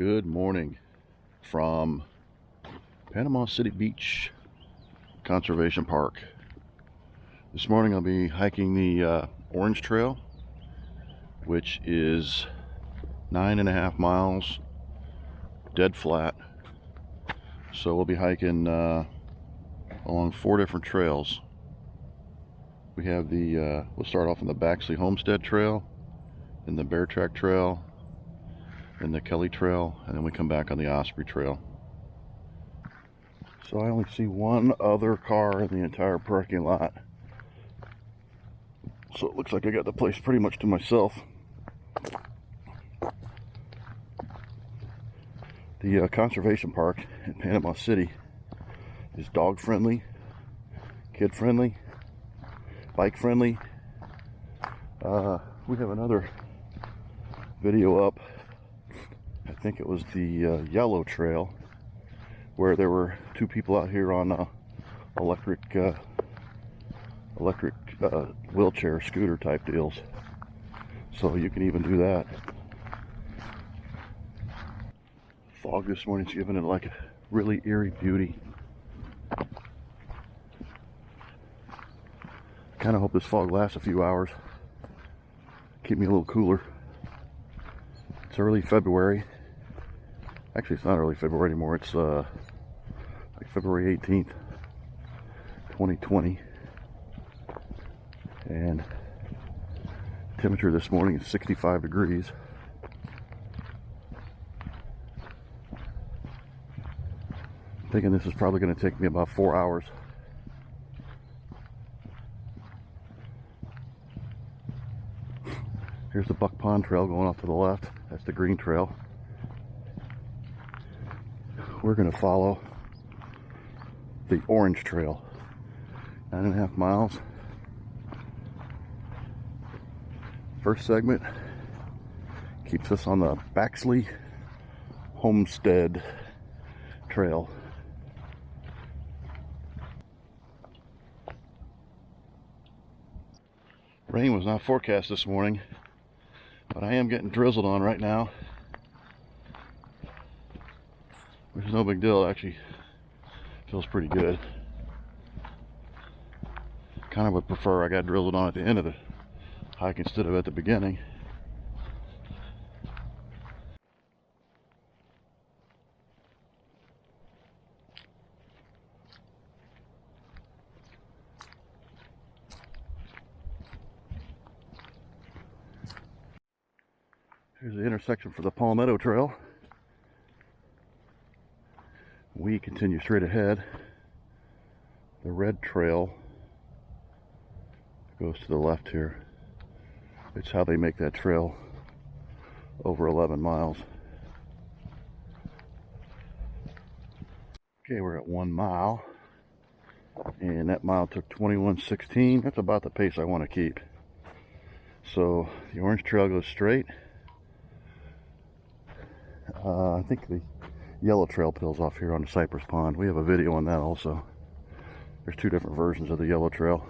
Good morning from Panama City Beach Conservation Park. This morning I'll be hiking the Orange Trail, which is 9.5 miles, dead flat. So we'll be hiking along 4 different trails. We have the, we'll start off on the Baxley Homestead Trail, then the Bear Track Trail, then the Kelly Trail, and then we come back on the Osprey Trail. So I only see one other car in the entire parking lot. So it looks like I got the place pretty much to myself. The conservation park in Panama City is dog friendly, kid friendly, bike friendly. We have another video up. I think it was the Yellow Trail, where there were 2 people out here on electric wheelchair scooter type deals. So you can even do that. Fog this morning's giving it like a really eerie beauty. Kind of hope this fog lasts a few hours. Keep me a little cooler. It's early February. Actually, it's not early February anymore. It's like February 18th, 2020. And temperature this morning is 65 degrees. I'm thinking this is probably going to take me about 4 hours. Here's the Buck Pond Trail going off to the left. That's the green trail. We're going to follow the Orange Trail, 9.5 miles. First segment keeps us on the Baxley Homestead Trail. Rain was not forecast this morning, but I am getting drizzled on right now, which is no big deal. It actually feels pretty good. Kind of would prefer I got drizzled on at the end of the hike instead of at the beginning. Here's the intersection for the Palmetto Trail. We continue straight ahead. The red trail goes to the left here. It's how they make that trail over 11 miles. Okay, we're at 1 mile, and that mile took 21:16. That's about the pace I want to keep. So the Orange Trail goes straight. I think the Yellow Trail peels off here on the Cypress Pond. We have a video on that also. There's 2 different versions of the Yellow Trail.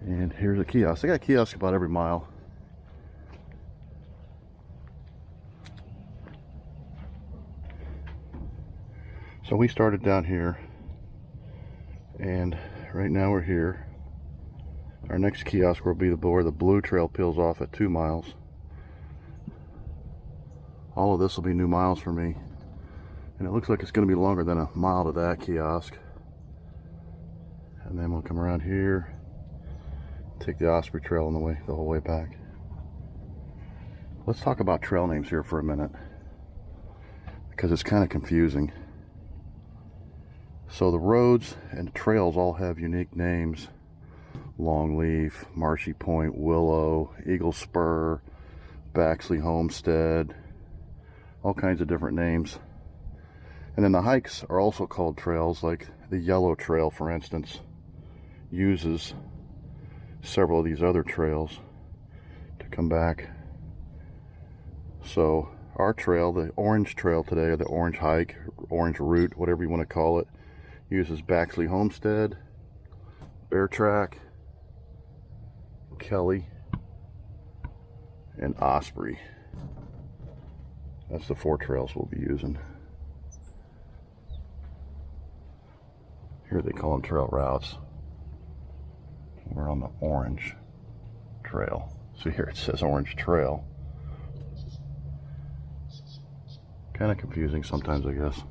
And here's a kiosk. They got kiosks about every mile. So we started down here, and right now we're here. Our next kiosk will be where the Blue Trail peels off at 2 miles. All of this will be new miles for me, and it looks like it's going to be longer than a mile to that kiosk. And then we'll come around here, take the Osprey Trail on the whole way back. Let's talk about trail names here for a minute, because it's kind of confusing. So the roads and the trails all have unique names: Longleaf, Marcy Point, Willow, Eagle Spur, Baxley Homestead, all kinds of different names. And then the hikes are also called trails. Like the Yellow Trail, for instance, uses several of these other trails to come back. So our trail, the Orange Trail today, or the Orange Hike, Orange Route, whatever you want to call it, uses Baxley Homestead, Bear Track, Kelly, and Osprey. That's the 4 trails we'll be using. Here they call them trail routes. We're on the Orange Trail. So here it says Orange Trail. Kind of confusing sometimes, I guess.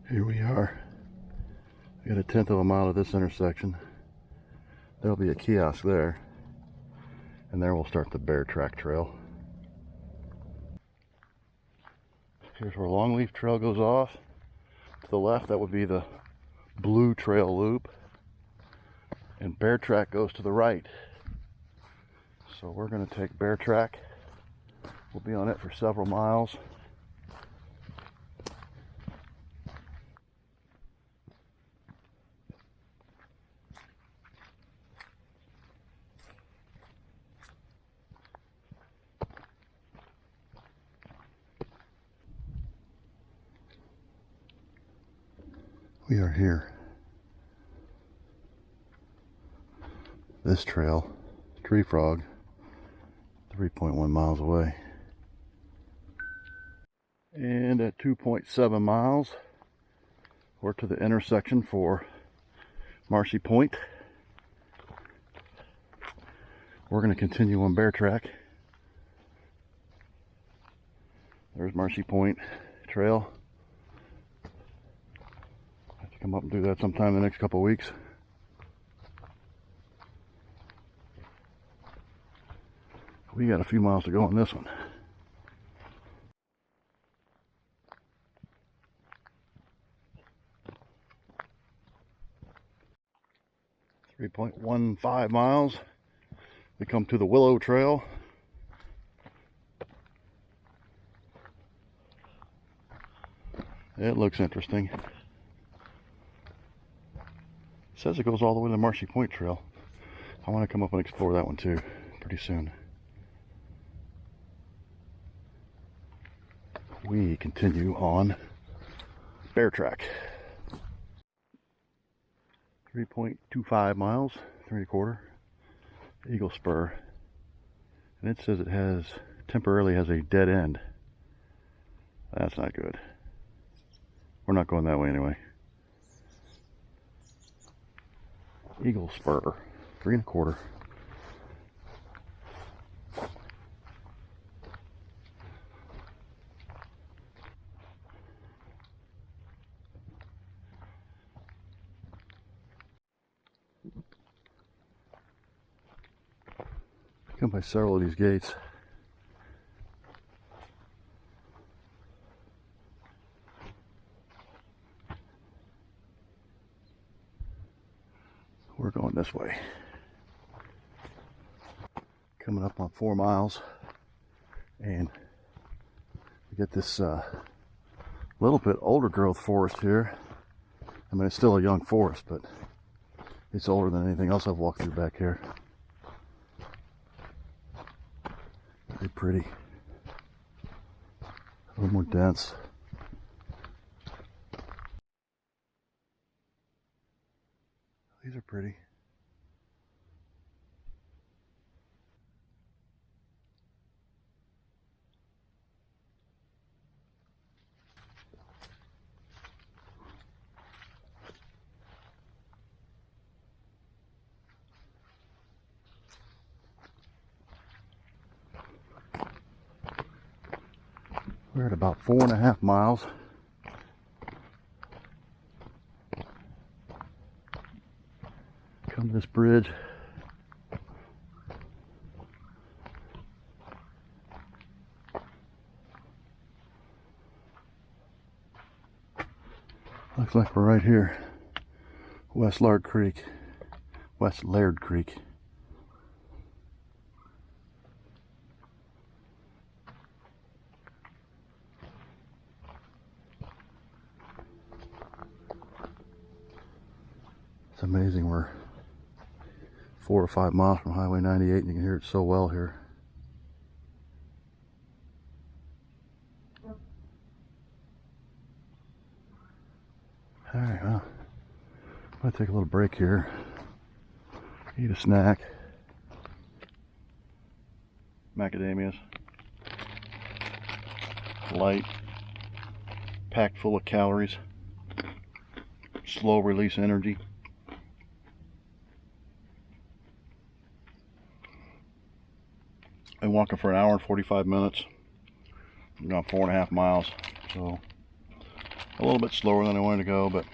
Here we are. We got a 1/10 of a mile to this intersection. There'll be a kiosk there, and there we'll start the Bear Track Trail. Here's where Longleaf Trail goes off. To the left, that would be the Blue Trail Loop, and Bear Track goes to the right. So we're going to take Bear Track. We'll be on it for several miles. We are here. This trail, Tree Frog, 3.1 miles away. And at 2.7 miles, we're to the intersection for Marcy Point. We're going to continue on Bear Track. There's Marcy Point Trail. Come up and do that sometime in the next couple of weeks. We got a few miles to go on this one. .15 miles. We come to the Willow Trail. It looks interesting. Says it goes all the way to the Marcy Point Trail. I want to come up and explore that one too pretty soon. We continue on Bear Track. 3.25 miles, 3¼ Eagle Spur. And it says it has temporarily has a dead end. That's not good. We're not going that way anyway. Eagle Spur, 3¼ Come by several of these gates. We're going this way. Coming up on 4 miles, and we get this little bit older growth forest here. I mean, it's still a young forest, but it's older than anything else I've walked through back here. Very pretty. A little more dense. These are pretty. We're at about 4.5 miles. Come to this bridge. Looks like we're right here. West Laird Creek. West Laird Creek. It's amazing, we're 4 or 5 miles from Highway 98 and you can hear it so well here. Alright, well, I'm going to take a little break here, eat a snack. Macadamias, light, packed full of calories, slow release energy. Been walking for an hour and 45 minutes. I've gone 4.5 miles, so a little bit slower than I wanted to go, but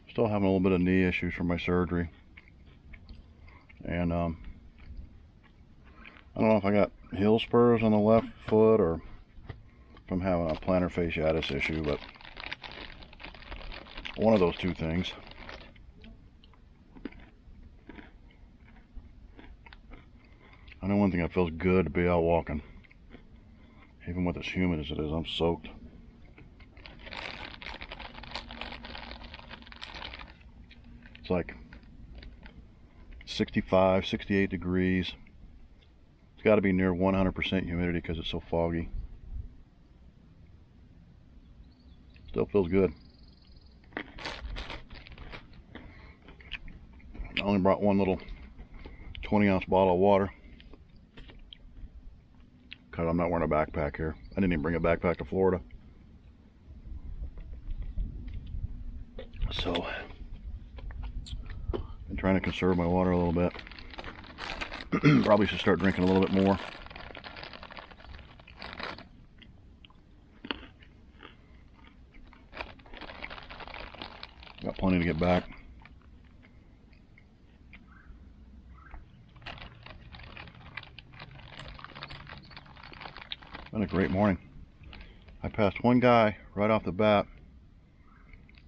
still having a little bit of knee issues from my surgery. And I don't know if I got heel spurs on the left foot or if I'm having a plantar fasciitis issue, but one of those two things. I know one thing, it feels good to be out walking. Even with as humid as it is, I'm soaked. It's like 65, 68 degrees. It's got to be near 100% humidity because it's so foggy. Still feels good. I only brought one little 20-ounce bottle of water because I'm not wearing a backpack here. I didn't even bring a backpack to Florida. So, I'm trying to conserve my water a little bit. Probably should start drinking a little bit more. Got plenty to get back. Been a great morning. I passed one guy right off the bat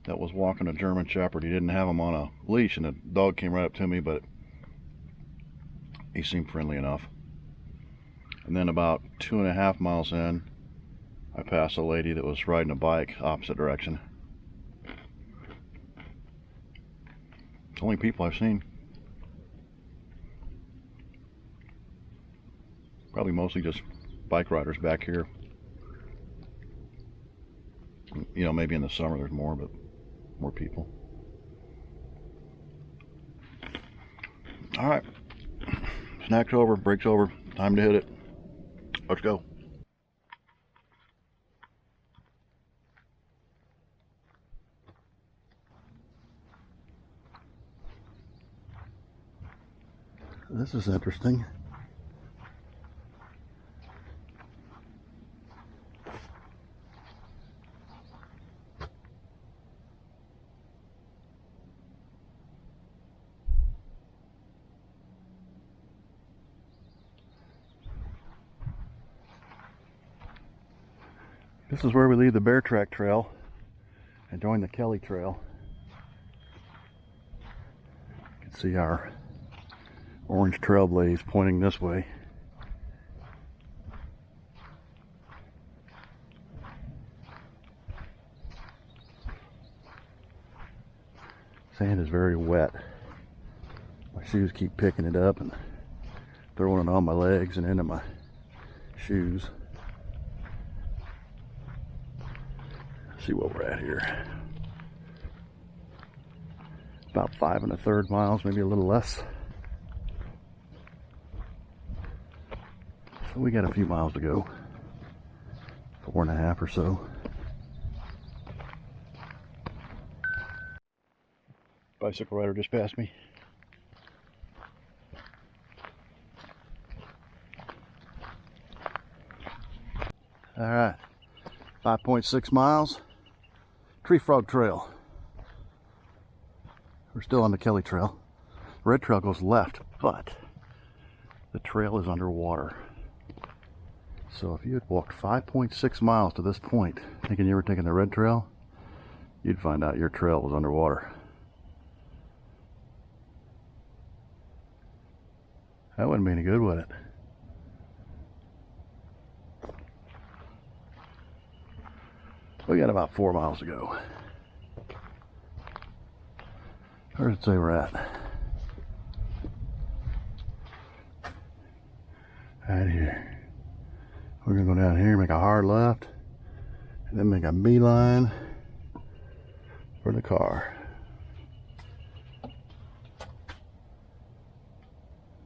that was walking a German Shepherd. He didn't have him on a leash, and the dog came right up to me, but he seemed friendly enough. And then about 2.5 miles in, I passed a lady that was riding a bike opposite direction. It's the only people I've seen. Probably mostly just bike riders back here. You know, maybe in the summer there's more, but more people. All right, snack's over, break's over, time to hit it. Let's go. This is interesting. This is where we leave the Bear Track Trail and join the Kelly Trail. You can see our orange trailblaze pointing this way. Sand is very wet. My shoes keep picking it up and throwing it on my legs and into my shoes. See what we're at here. About 5 1/3 miles, maybe a little less. So we got a few miles to go. 4.5 or so. Bicycle rider just passed me. All right, 5.6 miles. Tree Frog Trail. We're still on the Kelly Trail. Red Trail goes left, but the trail is underwater. So if you had walked 5.6 miles to this point, thinking you were taking the red trail, you'd find out your trail was underwater. That wouldn't be any good, would it? We got about 4 miles to go. Where did it say we're at? Right here. We're gonna go down here, make a hard left, and then make a beeline for the car.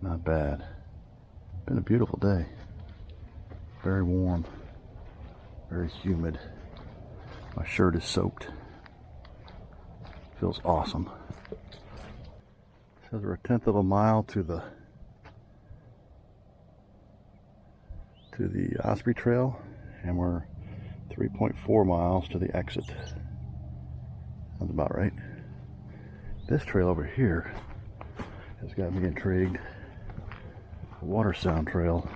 Not bad. Been a beautiful day. Very warm, very humid. My shirt is soaked. Feels awesome. Says we're 1/10 of a mile to the Osprey Trail, and we're 3.4 miles to the exit. Sounds about right. This trail over here has got me intrigued. The Water Sound Trail.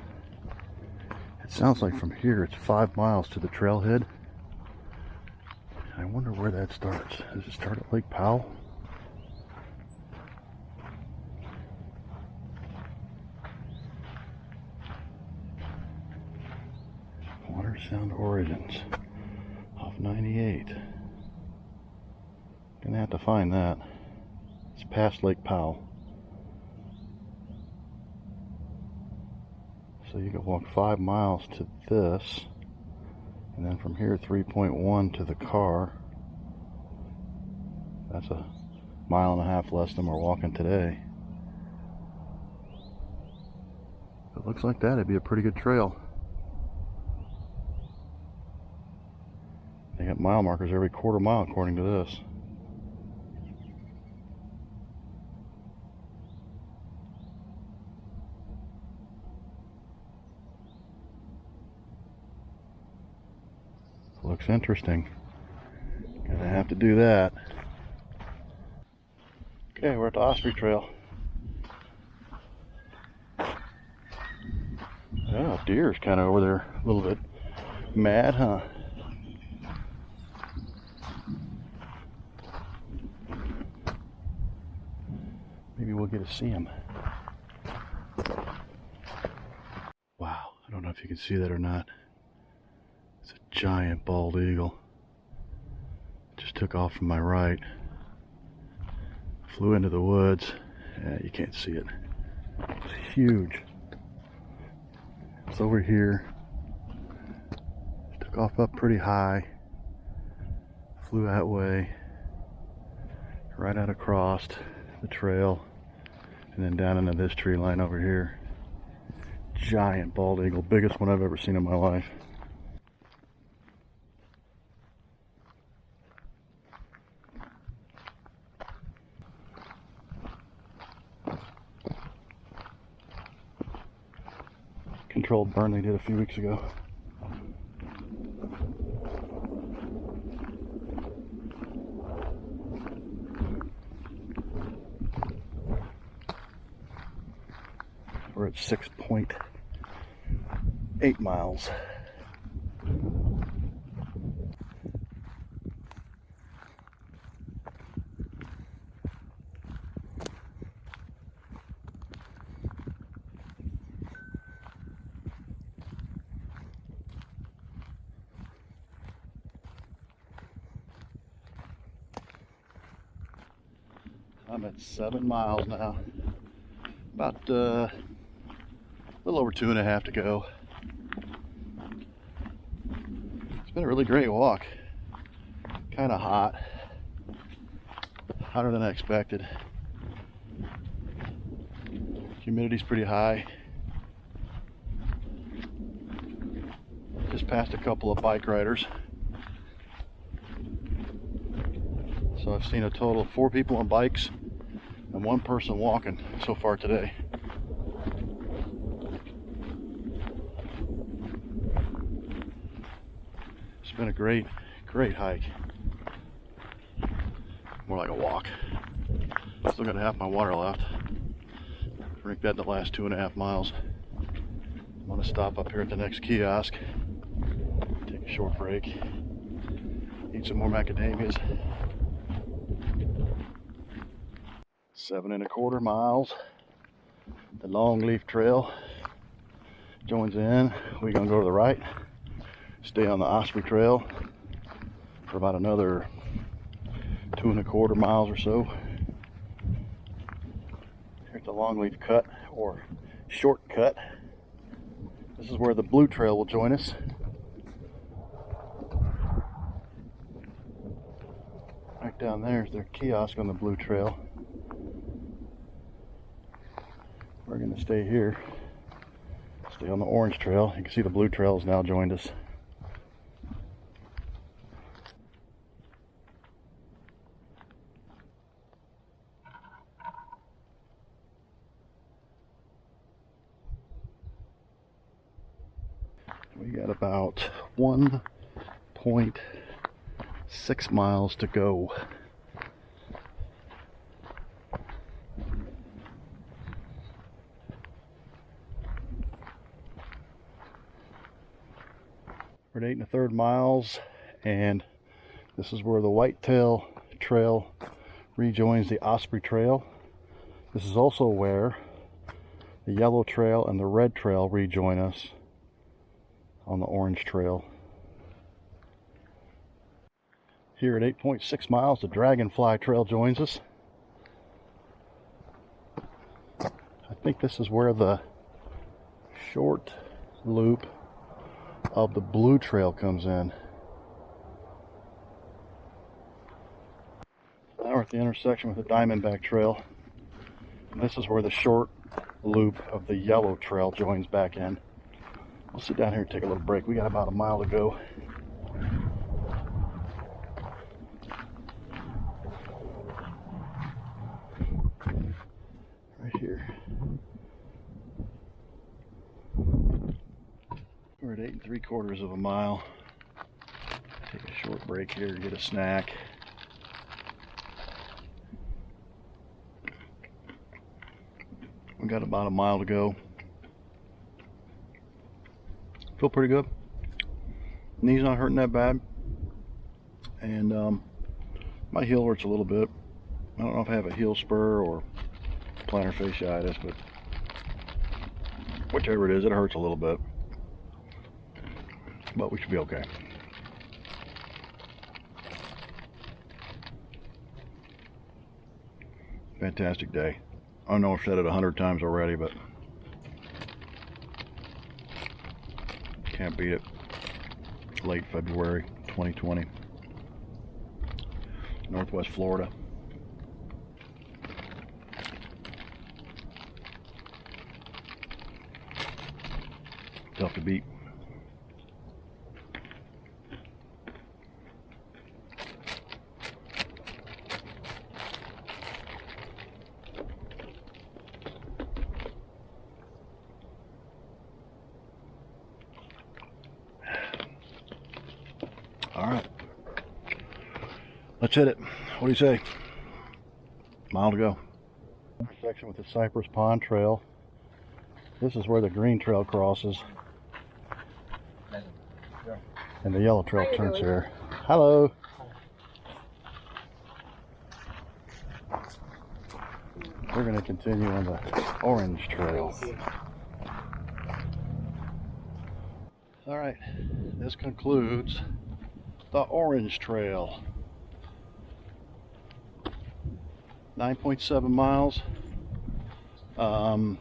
It sounds like from here it's 5 miles to the trailhead. I wonder where that starts. Does it start at Lake Powell? Water Sound Origins off 98. Gonna have to find that. It's past Lake Powell. So you can walk 5 miles to this, and then from here 3.1 to the car. That's a 1.5 miles less than we're walking today. If it looks like that, it'd be a pretty good trail. They got mile markers every 1/4 mile according to this. Looks interesting. Gonna have to do that. Okay, we're at the Osprey Trail. Oh, deer's kind of over there a little bit mad, huh? Maybe we'll get to see him. Wow, I don't know if you can see that or not. It's a giant bald eagle. Just took off from my right. Flew into the woods. Yeah, you can't see it. It's huge. It's over here. Took off up pretty high. Flew that way. Right out across the trail. And then down into this tree line over here. Giant bald eagle. Biggest one I've ever seen in my life. Controlled burn they did a few weeks ago. We're at 6.8 miles. I'm at 7 miles now. About a little over 2.5 to go. It's been a really great walk. Kind of hot. Hotter than I expected. Humidity's pretty high. Just passed a couple of bike riders. So I've seen a total of 4 people on bikes and 1 person walking so far today. It's been a great hike. More like a walk. Still got half my water left. Drink that in the last 2.5 miles. I'm going to stop up here at the next kiosk, take a short break, eat some more macadamias. 7¼ miles. The Longleaf Trail joins in. We're going to go to the right, stay on the Osprey Trail for about another 2¼ miles or so. Here at the Longleaf Cut, or shortcut. This is where the Blue Trail will join us. Right down there is their kiosk on the Blue Trail. We're going to stay here, stay on the Orange Trail. You can see the Blue Trail has now joined us. We got about 1.6 miles to go. We're at 8⅓ miles, and this is where the Whitetail Trail rejoins the Osprey Trail. This is also where the Yellow Trail and the Red Trail rejoin us on the Orange Trail. Here at 8.6 miles, the Dragonfly Trail joins us. I think this is where the short loop of the Blue Trail comes in. Now we're at the intersection with the Diamondback Trail. And this is where the short loop of the Yellow Trail joins back in. We'll sit down here and take a little break. We got about a mile to go. Right here. We're at 8¾ mile. Take a short break here to get a snack. We got about a mile to go. Feel pretty good. Knee's not hurting that bad, and my heel hurts a little bit. I don't know if I have a heel spur or plantar fasciitis, but whichever it is, it hurts a little bit. But we should be okay. Fantastic day. I know I've said it 100 times already, but can't beat it. Late February 2020. Northwest Florida. Tough to beat. All right, let's hit it. What do you say? Mile to go. Intersection with the Cypress Pond Trail. This is where the Green Trail crosses, and the Yellow Trail turns here. Hello. We're going to continue on the Orange Trail. All right, this concludes the Orange Trail. 9.7 miles. 4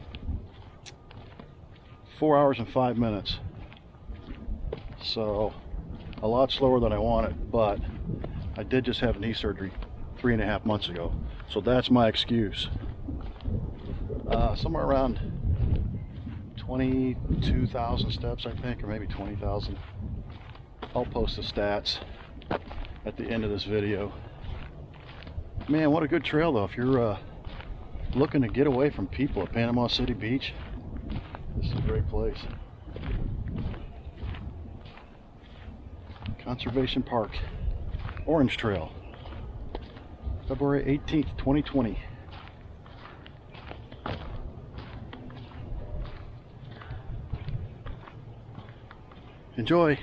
hours and 5 minutes. So a lot slower than I wanted, but I did just have knee surgery 3.5 months ago. So that's my excuse. Somewhere around 22,000 steps, I think, or maybe 20,000. I'll post the stats at the end of this video. Man, what a good trail though. If you're looking to get away from people at Panama City Beach, this is a great place. Conservation Park, Orange Trail, February 18th, 2020. Enjoy.